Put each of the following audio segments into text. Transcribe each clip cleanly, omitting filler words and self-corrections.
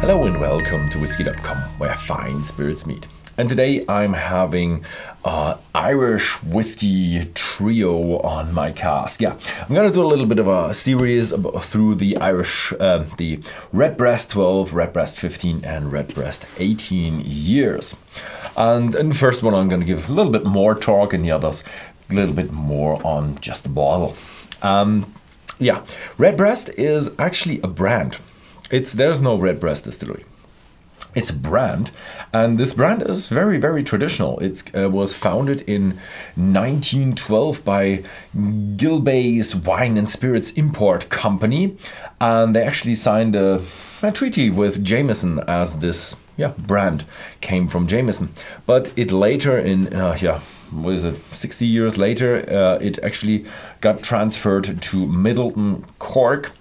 Hello and welcome to Whisky.com, where fine spirits meet. And today I'm having Irish whiskey trio on my cask. Yeah, I'm gonna do a little bit of a series through the Irish, the Redbreast 12, Redbreast 15, and Redbreast 18 years. And in the first one, I'm gonna give a little bit more talk, and the others a little bit more on just the bottle. Yeah, Redbreast is actually a brand. There's no Redbreast distillery. It's a brand, and this brand is very, very traditional. It was founded in 1912 by Gilbay's Wine and Spirits Import Company, and they actually signed a treaty with Jameson, as this brand came from Jameson. But it later, in 60 years later, it actually got transferred to Midleton, Cork,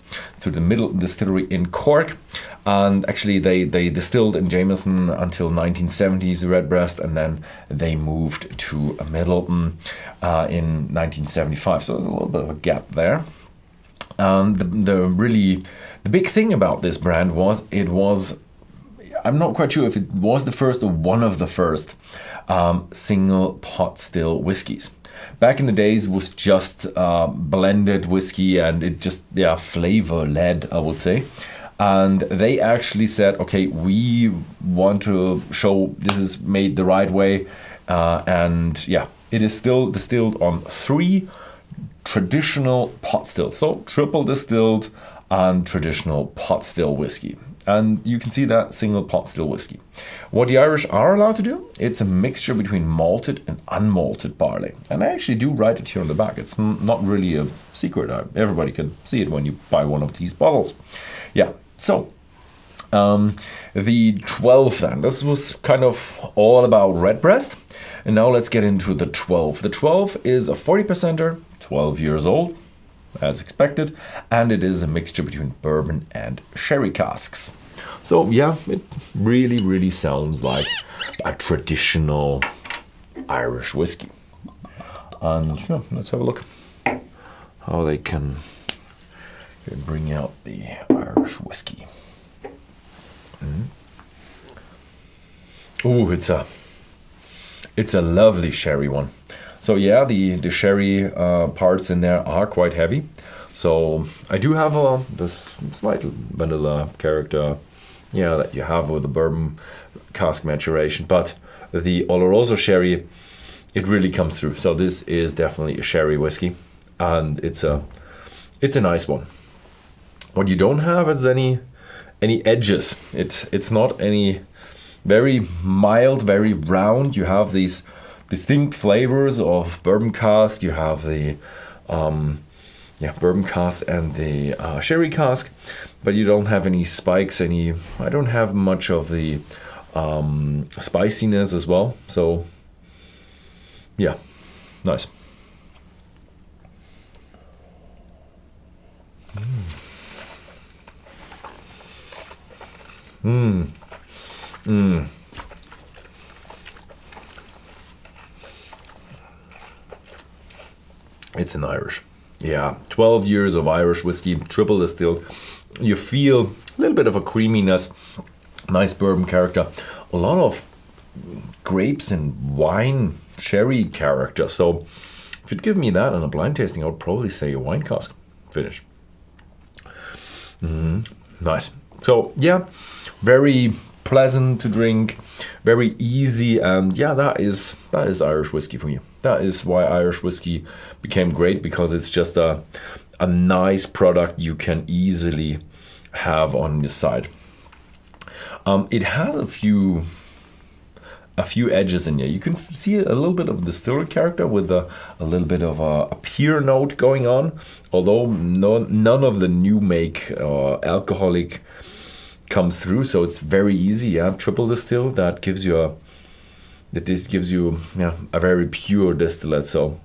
to the Midleton distillery in Cork. And actually they distilled in Jameson until 1970s Redbreast, and then they moved to Midleton in 1975. So there's a little bit of a gap there. And the big thing about this brand was I'm not quite sure if it was the first or one of the first single pot still whiskies. Back in the days, it was just blended whiskey, and it just flavor led, I would say. And they actually said, okay, we want to show this is made the right way, it is still distilled on 3 traditional pot stills, so triple distilled and traditional pot still whiskey. And you can see that single pot still whiskey. What the Irish are allowed to do, it's a mixture between malted and unmalted barley. And I actually do write it here on the back. It's not really a secret. Everybody can see it when you buy one of these bottles. Yeah, so the 12 then. This was kind of all about Redbreast. And now let's get into the 12. The 12 is a 40%er, 12 years old, as expected, and it is a mixture between bourbon and sherry casks. So yeah, it really, really sounds like a traditional Irish whiskey. And let's have a look how they can bring out the Irish whiskey. Ooh, it's a lovely sherry one. So yeah, the sherry parts in there are quite heavy. So I do have this slight vanilla character, that you have with the bourbon cask maturation. But the Oloroso sherry, it really comes through. So this is definitely a sherry whiskey, and it's a nice one. What you don't have is any edges. It's not any very mild, very round. You have these distinct flavors of bourbon cask. You have the bourbon cask and the sherry cask, but you don't have any spikes. I don't have much of the spiciness as well. So yeah, nice. It's an Irish. 12 years of Irish whiskey, triple distilled. You feel a little bit of a creaminess, nice bourbon character, a lot of grapes and wine, sherry character. So if you'd give me that on a blind tasting, I would probably say a wine cask finish. Nice. So yeah, very pleasant to drink, very easy, and that is Irish whiskey for you. That is why Irish whiskey became great, because it's just a nice product you can easily have on the side. It has a few edges in here. You can see a little bit of distillery character with a little bit of a pear note going on, although none of the new make alcoholic comes through, so it's very easy. Triple distill, that gives you a very pure distillate. So,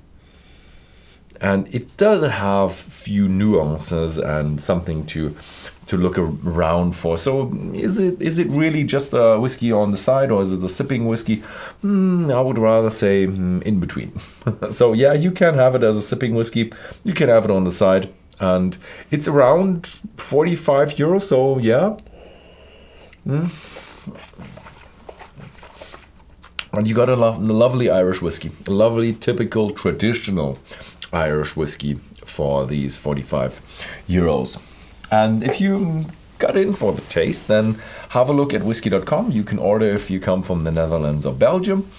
and it does have few nuances and something to look around for. So is it really just a whiskey on the side, or is it a sipping whiskey? I would rather say in between. So yeah, you can have it as a sipping whiskey, you can have it on the side, and it's around 45 euros. So yeah, And you got a lovely Irish whiskey, a lovely, typical, traditional Irish whiskey for these 45 euros. And if you got in for the taste, then have a look at Whisky.com. You can order if you come from the Netherlands or Belgium,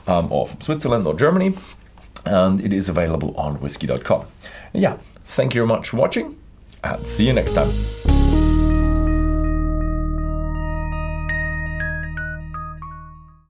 or from Switzerland or Germany, and it is available on Whisky.com. Yeah, thank you very much for watching, and see you next time.